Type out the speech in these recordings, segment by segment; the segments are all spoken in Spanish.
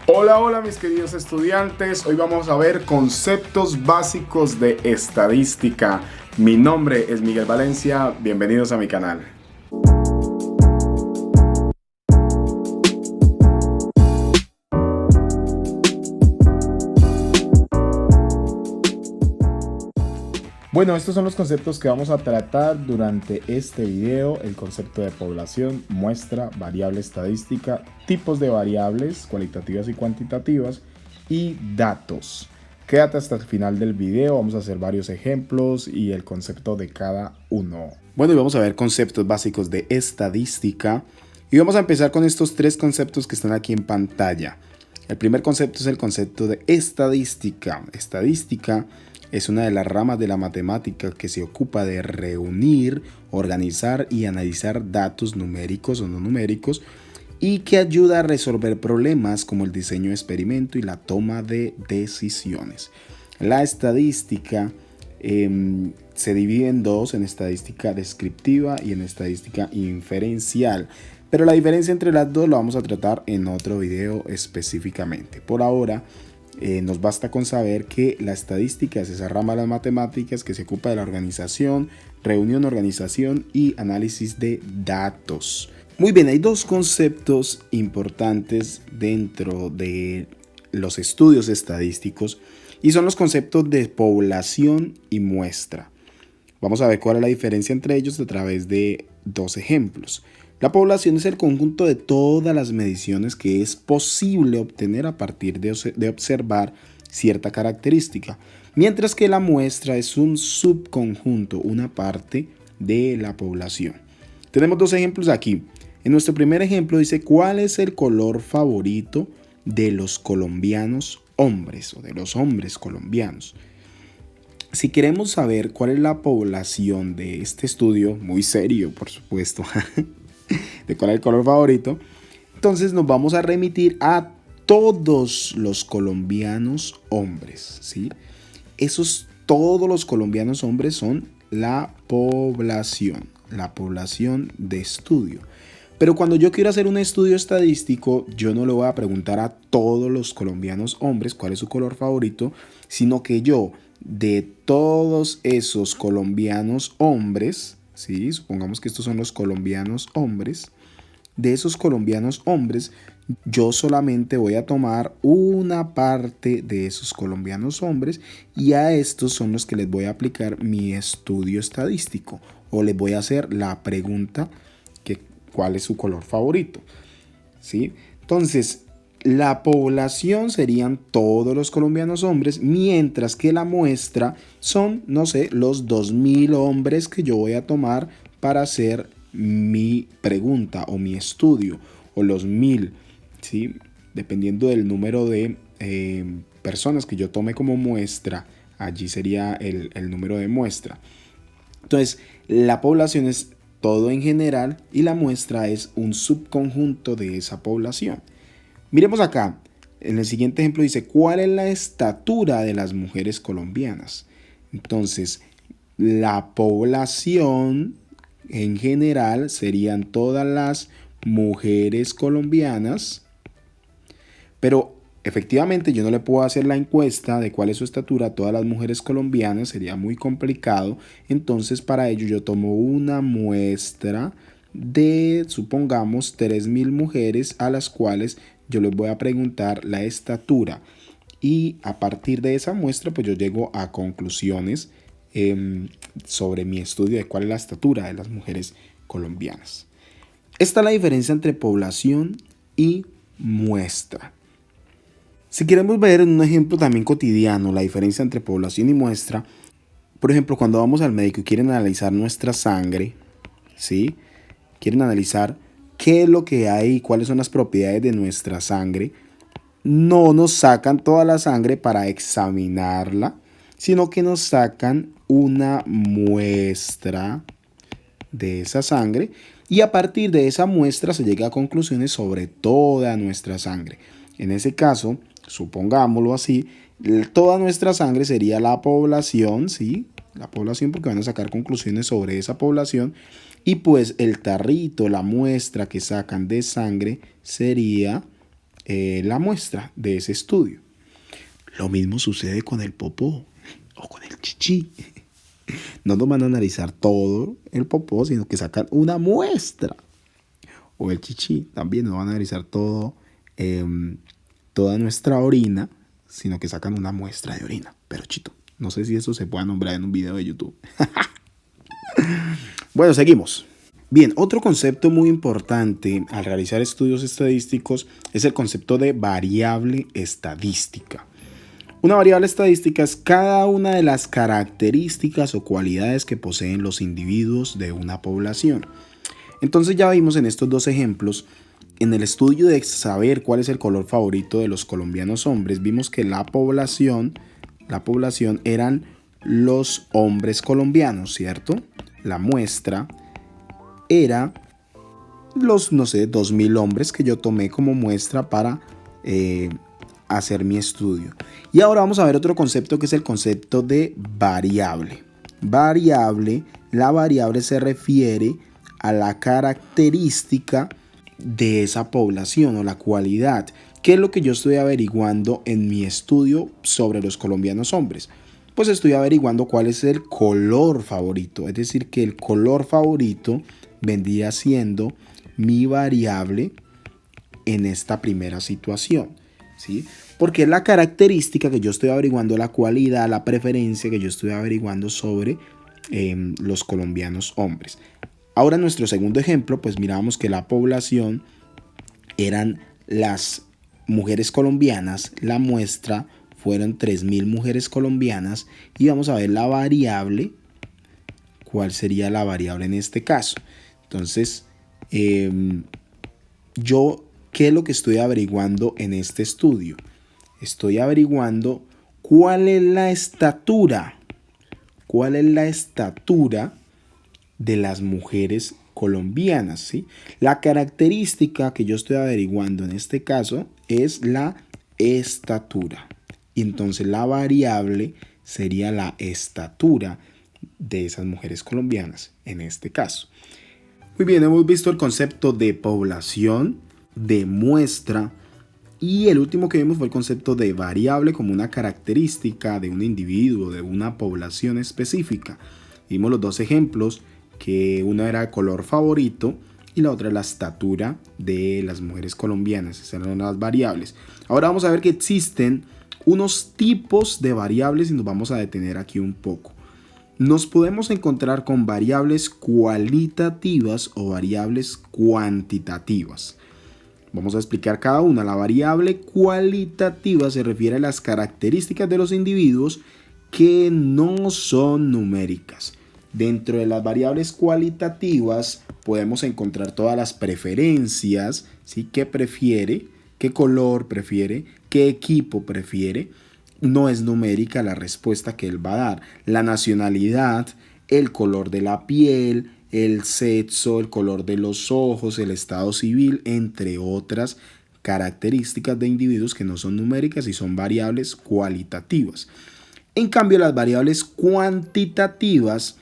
Hola, hola mis queridos estudiantes, hoy vamos a ver conceptos básicos de estadística. Mi nombre es Miguel Valencia, bienvenidos a mi canal. Bueno, estos son los conceptos que vamos a tratar durante este video: el concepto de población, muestra, variable estadística, tipos de variables cualitativas y cuantitativas y datos. Quédate hasta el final del video, vamos a hacer varios ejemplos y el concepto de cada uno. Bueno, y vamos a ver conceptos básicos de estadística y vamos a empezar con estos tres conceptos que están aquí en pantalla. El primer concepto es el concepto de estadística. Estadística es una de las ramas de la matemática que se ocupa de reunir, organizar y analizar datos numéricos o no numéricos y que ayuda a resolver problemas como el diseño de experimento y la toma de decisiones. La estadística se divide en dos: en estadística descriptiva y en estadística inferencial. Pero la diferencia entre las dos la vamos a tratar en otro video específicamente. Por ahora, nos basta con saber que la estadística es esa rama de las matemáticas que se ocupa de la organización, reunión, organización y análisis de datos. Muy bien, hay dos conceptos importantes dentro de los estudios estadísticos y son los conceptos de población y muestra. Vamos a ver cuál es la diferencia entre ellos a través de dos ejemplos. La población es el conjunto de todas las mediciones que es posible obtener a partir de observar cierta característica, mientras que la muestra es un subconjunto, una parte de la población. Tenemos dos ejemplos aquí. En nuestro primer ejemplo dice: ¿cuál es el color favorito de los colombianos hombres o de los hombres colombianos? Si queremos saber cuál es la población de este estudio, muy serio por supuesto, de cuál es el color favorito, entonces nos vamos a remitir a todos los colombianos hombres, ¿sí? Todos los colombianos hombres son la población de estudio. Pero cuando yo quiero hacer un estudio estadístico, yo no le voy a preguntar a todos los colombianos hombres cuál es su color favorito, sino que yo, de todos esos colombianos hombres, ¿sí? Supongamos que estos son los colombianos hombres. De esos colombianos hombres, yo solamente voy a tomar una parte de esos colombianos hombres y a estos son los que les voy a aplicar mi estudio estadístico o les voy a hacer la pregunta que cuál es su color favorito, ¿sí? Entonces, la población serían todos los colombianos hombres, mientras que la muestra son, no sé, los 2000 hombres que yo voy a tomar para hacer mi pregunta o mi estudio, o los 1000, ¿sí? Dependiendo del número de personas que yo tome como muestra, allí sería el número de muestra. Entonces, la población es todo en general y la muestra es un subconjunto de esa población. Miremos acá, en el siguiente ejemplo dice: ¿cuál es la estatura de las mujeres colombianas? Entonces, la población en general serían todas las mujeres colombianas, pero efectivamente yo no le puedo hacer la encuesta de cuál es su estatura a todas las mujeres colombianas, sería muy complicado. Entonces, para ello yo tomo una muestra de, supongamos, 3000 mujeres a las cuales yo les voy a preguntar la estatura, y a partir de esa muestra pues yo llego a conclusiones sobre mi estudio de cuál es la estatura de las mujeres colombianas. Esta es la diferencia entre población y muestra. Si queremos ver en un ejemplo también cotidiano la diferencia entre población y muestra, por ejemplo, cuando vamos al médico y quieren analizar nuestra sangre, ¿sí? Quieren analizar qué es lo que hay y cuáles son las propiedades de nuestra sangre. No nos sacan toda la sangre para examinarla, sino que nos sacan una muestra de esa sangre y a partir de esa muestra se llega a conclusiones sobre toda nuestra sangre. En ese caso, supongámoslo así, toda nuestra sangre sería la población, ¿sí? La población, porque van a sacar conclusiones sobre esa población, y pues el tarrito, la muestra que sacan de sangre sería la muestra de ese estudio. Lo mismo sucede con el popó o con el chichi. No nos van a analizar todo el popó, sino que sacan una muestra. O el chichi también no van a analizar toda nuestra orina, sino que sacan una muestra de orina. Pero chito, no sé si eso se pueda nombrar en un video de YouTube. Bueno, seguimos. Bien, otro concepto muy importante al realizar estudios estadísticos es el concepto de variable estadística. Una variable estadística es cada una de las características o cualidades que poseen los individuos de una población. Entonces ya vimos en estos dos ejemplos, en el estudio de saber cuál es el color favorito de los colombianos hombres, vimos que la población eran los hombres colombianos, ¿cierto? La muestra era los, 2.000 hombres que yo tomé como muestra para hacer mi estudio. Y ahora vamos a ver otro concepto que es el concepto de variable. La variable se refiere a la característica de esa población o la cualidad. ¿Qué es lo que yo estoy averiguando en mi estudio sobre los colombianos hombres? Pues estoy averiguando cuál es el color favorito. Es decir, que el color favorito vendría siendo mi variable en esta primera situación, ¿sí? Porque es la característica que yo estoy averiguando, la cualidad, la preferencia que yo estoy averiguando sobre los colombianos hombres. Ahora en nuestro segundo ejemplo, pues mirábamos que la población eran las mujeres colombianas, la muestra fueron 3.000 mujeres colombianas y vamos a ver la variable, cuál sería la variable en este caso. Entonces, yo, ¿qué es lo que estoy averiguando en este estudio? Estoy averiguando cuál es la estatura de las mujeres colombianas, ¿sí? La característica que yo estoy averiguando en este caso es la estatura. Y entonces la variable sería la estatura de esas mujeres colombianas en este caso. Muy bien, hemos visto el concepto de población, de muestra, y el último que vimos fue el concepto de variable como una característica de un individuo, de una población específica. Vimos los dos ejemplos, que uno era el color favorito y la otra la estatura de las mujeres colombianas. Esas eran las variables. Ahora vamos a ver que existen unos tipos de variables y nos vamos a detener aquí un poco. Nos podemos encontrar con variables cualitativas o variables cuantitativas. Vamos a explicar cada una. La variable cualitativa se refiere a las características de los individuos que no son numéricas. Dentro de las variables cualitativas podemos encontrar todas las preferencias, ¿sí? ¿Qué prefiere? ¿Qué color prefiere? ¿Qué equipo prefiere? No es numérica la respuesta que él va a dar. La nacionalidad, el color de la piel, el sexo, el color de los ojos, el estado civil, entre otras características de individuos que no son numéricas y son variables cualitativas. En cambio, las variables cuantitativas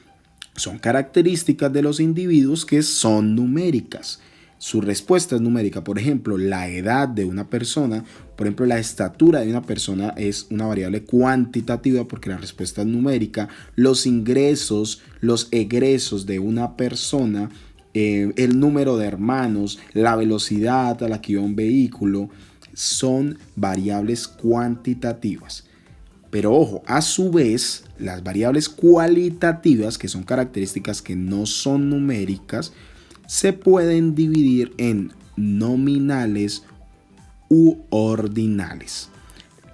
son características de los individuos que son numéricas. Su respuesta es numérica. Por ejemplo, la edad de una persona, por ejemplo, la estatura de una persona es una variable cuantitativa porque la respuesta es numérica. Los ingresos, los egresos de una persona, el número de hermanos, la velocidad a la que iba un vehículo, son variables cuantitativas. Pero ojo, a su vez, las variables cualitativas, que son características que no son numéricas, se pueden dividir en nominales u ordinales.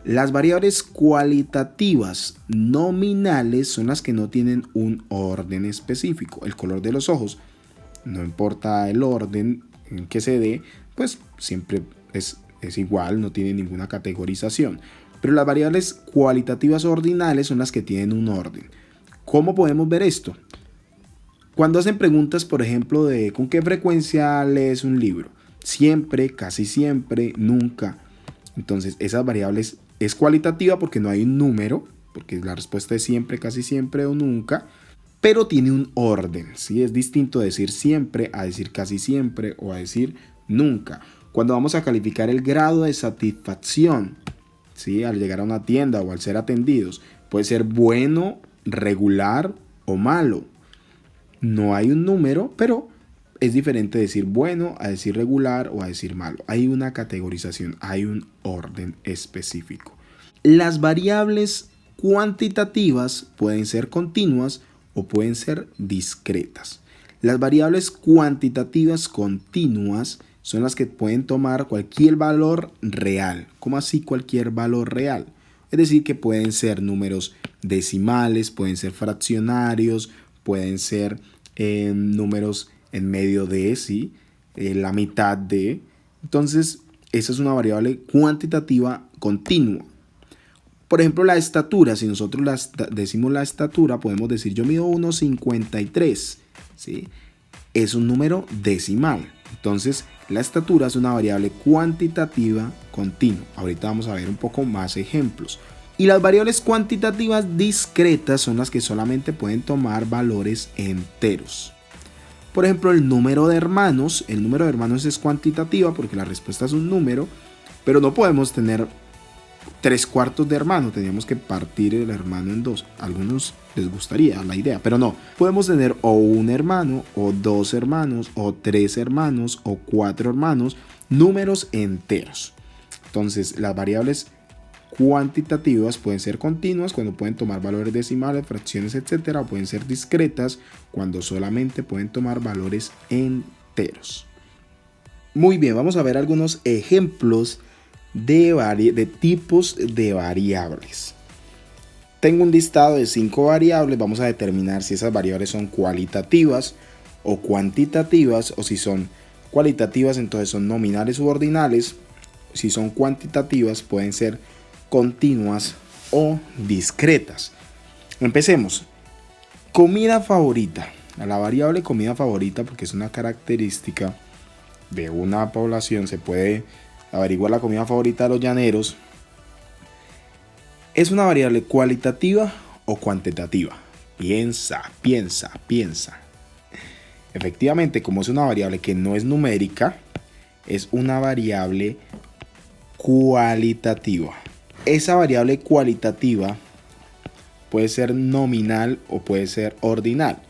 Las variables cualitativas nominales son las que no tienen un orden específico. El color de los ojos, no importa el orden en que se dé, pues siempre es igual, no tiene ninguna categorización. Pero las variables cualitativas ordinales son las que tienen un orden. ¿Cómo podemos ver esto? Cuando hacen preguntas, por ejemplo, de ¿con qué frecuencia lees un libro? Siempre, casi siempre, nunca. Entonces, esas variables es cualitativa porque no hay un número, porque la respuesta es siempre, casi siempre o nunca, pero tiene un orden, ¿sí? Es distinto decir siempre a decir casi siempre o a decir nunca. Cuando vamos a calificar el grado de satisfacción, ¿sí? Al llegar a una tienda o al ser atendidos, puede ser bueno, regular o malo. No hay un número, pero es diferente decir bueno a decir regular o a decir malo. Hay una categorización, hay un orden específico. Las variables cuantitativas pueden ser continuas o pueden ser discretas. Las variables cuantitativas continuas son las que pueden tomar cualquier valor real. ¿Cómo así cualquier valor real? Es decir, que pueden ser números decimales, pueden ser fraccionarios, pueden ser números en medio de, ¿sí? La mitad de. Entonces, esa es una variable cuantitativa continua. Por ejemplo, la estatura. Si nosotros decimos la estatura, podemos decir yo mido 1,53. ¿Sí? Es un número decimal. Entonces, la estatura es una variable cuantitativa continua. Ahorita vamos a ver un poco más ejemplos. Y las variables cuantitativas discretas son las que solamente pueden tomar valores enteros. Por ejemplo, el número de hermanos. El número de hermanos es cuantitativa porque la respuesta es un número, pero no podemos tener 3/4 de hermano, teníamos que partir el hermano en dos. A algunos les gustaría la idea, pero no. Podemos tener o un hermano, o 2 hermanos, o 3 hermanos, o 4 hermanos, números enteros. Entonces, las variables cuantitativas pueden ser continuas cuando pueden tomar valores decimales, fracciones, etcétera, o pueden ser discretas cuando solamente pueden tomar valores enteros. Muy bien, vamos a ver algunos ejemplos de tipos de variables. Tengo un listado de 5 variables. Vamos a determinar si esas variables son cualitativas o cuantitativas, o si son cualitativas entonces son nominales u ordinales. Si son cuantitativas pueden ser continuas o discretas. Empecemos. Comida favorita. A la variable comida favorita, porque es una característica de una población, se puede averiguar la comida favorita de los llaneros. ¿Es una variable cualitativa o cuantitativa? Piensa. Efectivamente, como es una variable que no es numérica, es una variable cualitativa. Esa variable cualitativa puede ser nominal o puede ser ordinal.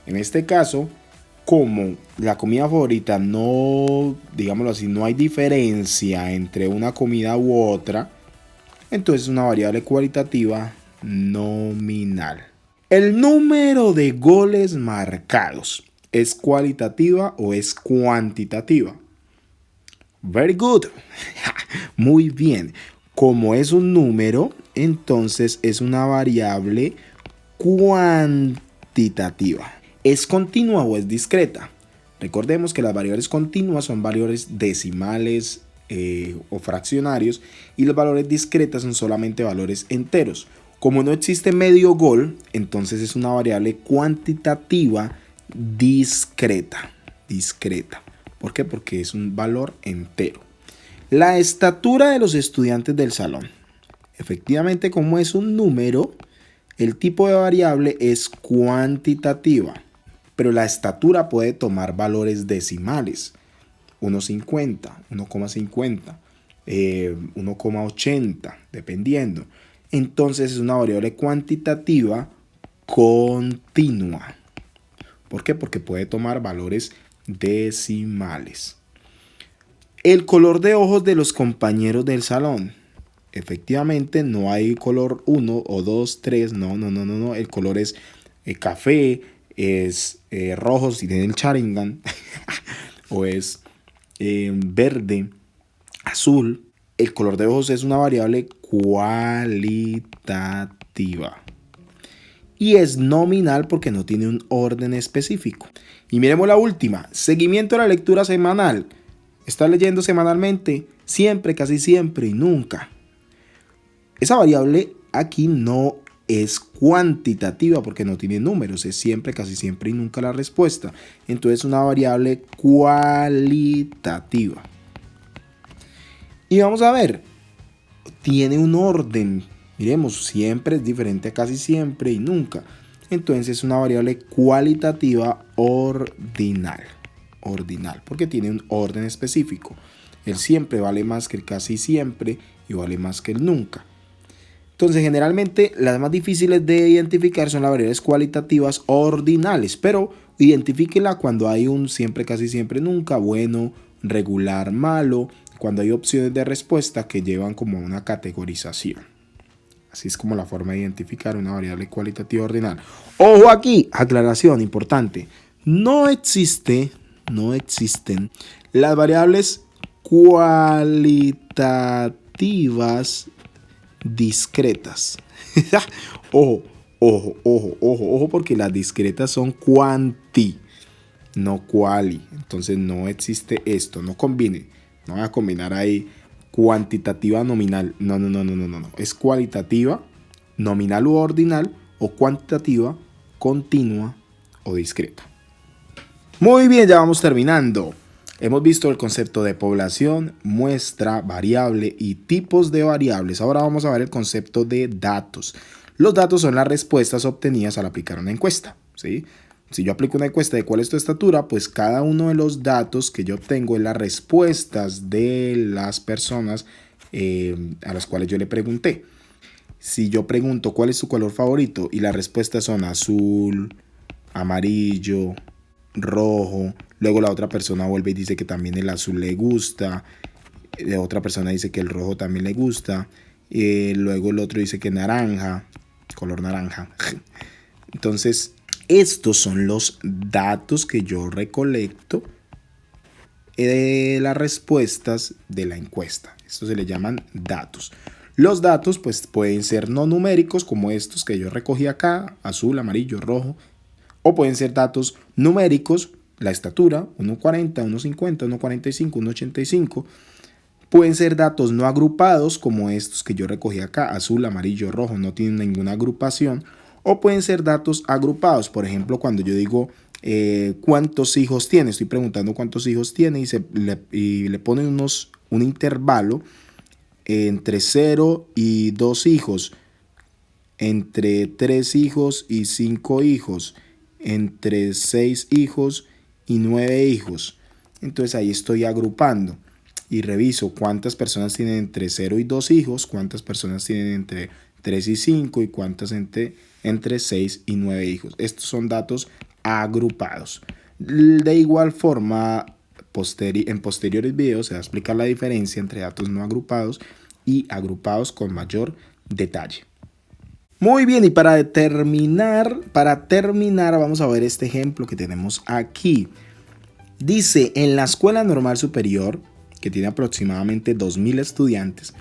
En este caso, como la comida favorita no, digámoslo así, no hay diferencia entre una comida u otra, entonces es una variable cualitativa nominal. El número de goles marcados, ¿es cualitativa o es cuantitativa? Very good. Muy bien. Como es un número, entonces es una variable cuantitativa. ¿Es continua o es discreta? Recordemos que las variables continuas son valores decimales o fraccionarios, y los valores discretas son solamente valores enteros. Como no existe medio gol, entonces es una variable cuantitativa discreta. ¿Por qué? Porque es un valor entero. La estatura de los estudiantes del salón. Efectivamente, como es un número, el tipo de variable es cuantitativa, pero la estatura puede tomar valores decimales. 1,50, 1,50, 1,80, dependiendo. Entonces es una variable cuantitativa continua. ¿Por qué? Porque puede tomar valores decimales. El color de ojos de los compañeros del salón. Efectivamente, no hay color 1 o 2, 3. No. El color es café, es rojo si tiene el Sharingan, o es verde, azul. El color de ojos es una variable cualitativa. Y es nominal porque no tiene un orden específico. Y miremos la última. Seguimiento de la lectura semanal. ¿Estás leyendo semanalmente? Siempre, casi siempre y nunca. Esa variable aquí no es cuantitativa porque no tiene números. Es siempre, casi siempre y nunca la respuesta. Entonces es una variable cualitativa. Y vamos a ver. Tiene un orden. Miremos, siempre es diferente a casi siempre y nunca. Entonces es una variable cualitativa ordinal. Porque tiene un orden específico. El siempre vale más que el casi siempre y vale más que el nunca. Entonces, generalmente las más difíciles de identificar son las variables cualitativas ordinales, pero identifíquela cuando hay un siempre, casi siempre, nunca, bueno, regular, malo, cuando hay opciones de respuesta que llevan como a una categorización. Así es como la forma de identificar una variable cualitativa ordinal. Ojo aquí, aclaración importante. No existen las variables cualitativas discretas. Ojo, porque las discretas son cuanti, no quali. Entonces no existe esto, no combine. No voy a combinar ahí cuantitativa nominal. No. Es cualitativa, nominal u ordinal, o cuantitativa, continua o discreta. Muy bien, ya vamos terminando. Hemos visto el concepto de población, muestra, variable y tipos de variables. Ahora vamos a ver el concepto de datos. Los datos son las respuestas obtenidas al aplicar una encuesta, ¿sí? Si yo aplico una encuesta de cuál es tu estatura, pues cada uno de los datos que yo obtengo es las respuestas de las personas a las cuales yo le pregunté. Si yo pregunto cuál es tu color favorito y las respuestas son azul, amarillo, rojo, luego la otra persona vuelve y dice que también el azul le gusta, la otra persona dice que el rojo también le gusta, luego el otro dice que naranja, color naranja. Entonces, estos son los datos que yo recolecto de las respuestas de la encuesta. Estos se le llaman datos. Los datos pues pueden ser no numéricos como estos que yo recogí acá, azul, amarillo, rojo, o pueden ser datos numéricos, la estatura, 1,40, 1,50, 1,45, 1,85. Pueden ser datos no agrupados como estos que yo recogí acá, azul, amarillo, rojo, no tienen ninguna agrupación. O pueden ser datos agrupados, por ejemplo, cuando yo digo cuántos hijos tiene, estoy preguntando cuántos hijos tiene y le ponen un intervalo entre 0 y 2 hijos, entre 3 hijos y 5 hijos, entre 6 hijos y 9 hijos. Entonces ahí estoy agrupando y reviso cuántas personas tienen entre 0 y 2 hijos, cuántas personas tienen entre 3 y 5 y cuántas entre 6 y 9 hijos. Estos son datos agrupados. De igual forma, en posteriores videos se va a explicar la diferencia entre datos no agrupados y agrupados con mayor detalle. Muy bien, y para terminar, vamos a ver este ejemplo que tenemos aquí. Dice, en la Escuela Normal Superior, que tiene aproximadamente 2.000 estudiantes,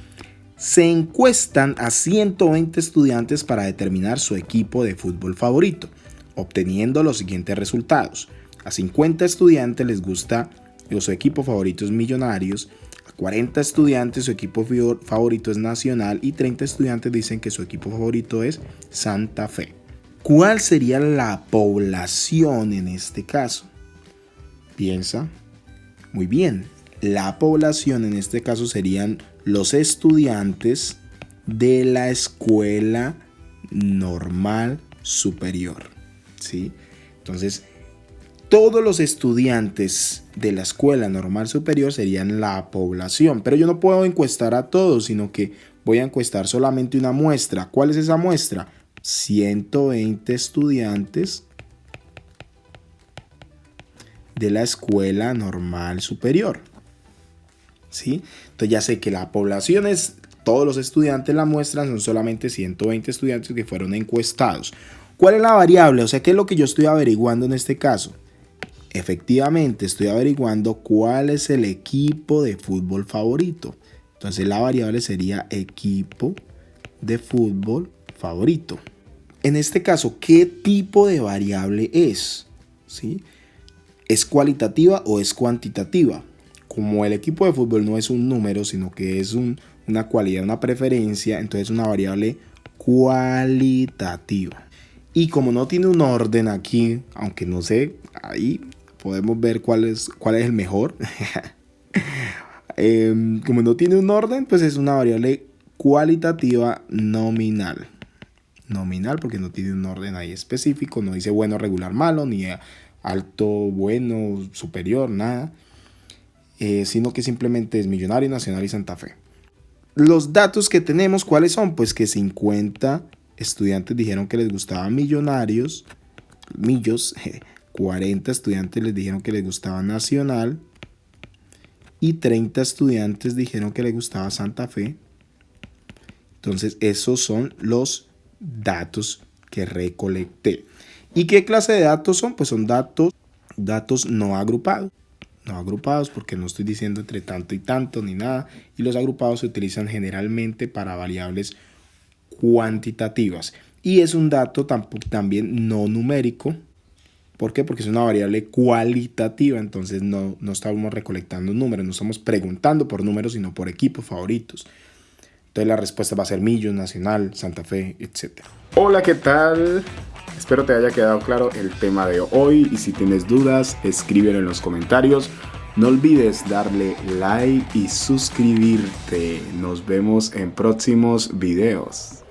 se encuestan a 120 estudiantes para determinar su equipo de fútbol favorito, obteniendo los siguientes resultados. A 50 estudiantes les gusta su equipo favorito es Millonarios, a 40 estudiantes su equipo favorito es Nacional y 30 estudiantes dicen que su equipo favorito es Santa Fe. ¿Cuál sería la población en este caso? Piensa. Muy bien. La población en este caso serían los estudiantes de la Escuela Normal Superior, ¿sí? Entonces, todos los estudiantes de la Escuela Normal Superior serían la población, pero yo no puedo encuestar a todos, sino que voy a encuestar solamente una muestra. ¿Cuál es esa muestra? 120 estudiantes de la Escuela Normal Superior, ¿sí? Entonces ya sé que la población es todos los estudiantes, la muestra son solamente 120 estudiantes que fueron encuestados. ¿Cuál es la variable? O sea, ¿qué es lo que yo estoy averiguando en este caso? Efectivamente, estoy averiguando cuál es el equipo de fútbol favorito. Entonces la variable sería equipo de fútbol favorito. En este caso, ¿qué tipo de variable es? ¿Sí? ¿Es cualitativa o es cuantitativa? Como el equipo de fútbol no es un número, sino que es una cualidad, una preferencia, entonces es una variable cualitativa. Y como no tiene un orden aquí, aunque no sé, ahí podemos ver cuál es el mejor. Como no tiene un orden, pues es una variable cualitativa nominal. Nominal porque no tiene un orden ahí específico, no dice bueno, regular, malo, ni alto, bueno, superior, nada. sino que simplemente es Millonarios, Nacional y Santa Fe. Los datos que tenemos, ¿cuáles son? Pues que 50 estudiantes dijeron que les gustaba Millonarios, 40 estudiantes les dijeron que les gustaba Nacional y 30 estudiantes dijeron que les gustaba Santa Fe. Entonces esos son los datos que recolecté. ¿Y qué clase de datos son? Pues son datos no agrupados. No agrupados porque no estoy diciendo entre tanto y tanto ni nada. Y los agrupados se utilizan generalmente para variables cuantitativas. Y es un dato también no numérico. ¿Por qué? Porque es una variable cualitativa. Entonces no estamos recolectando números. No estamos preguntando por números, sino por equipos favoritos. Entonces la respuesta va a ser Millos, Nacional, Santa Fe, etc. Hola, ¿qué tal? Espero te haya quedado claro el tema de hoy y si tienes dudas, escríbelo en los comentarios. No olvides darle like y suscribirte. Nos vemos en próximos videos.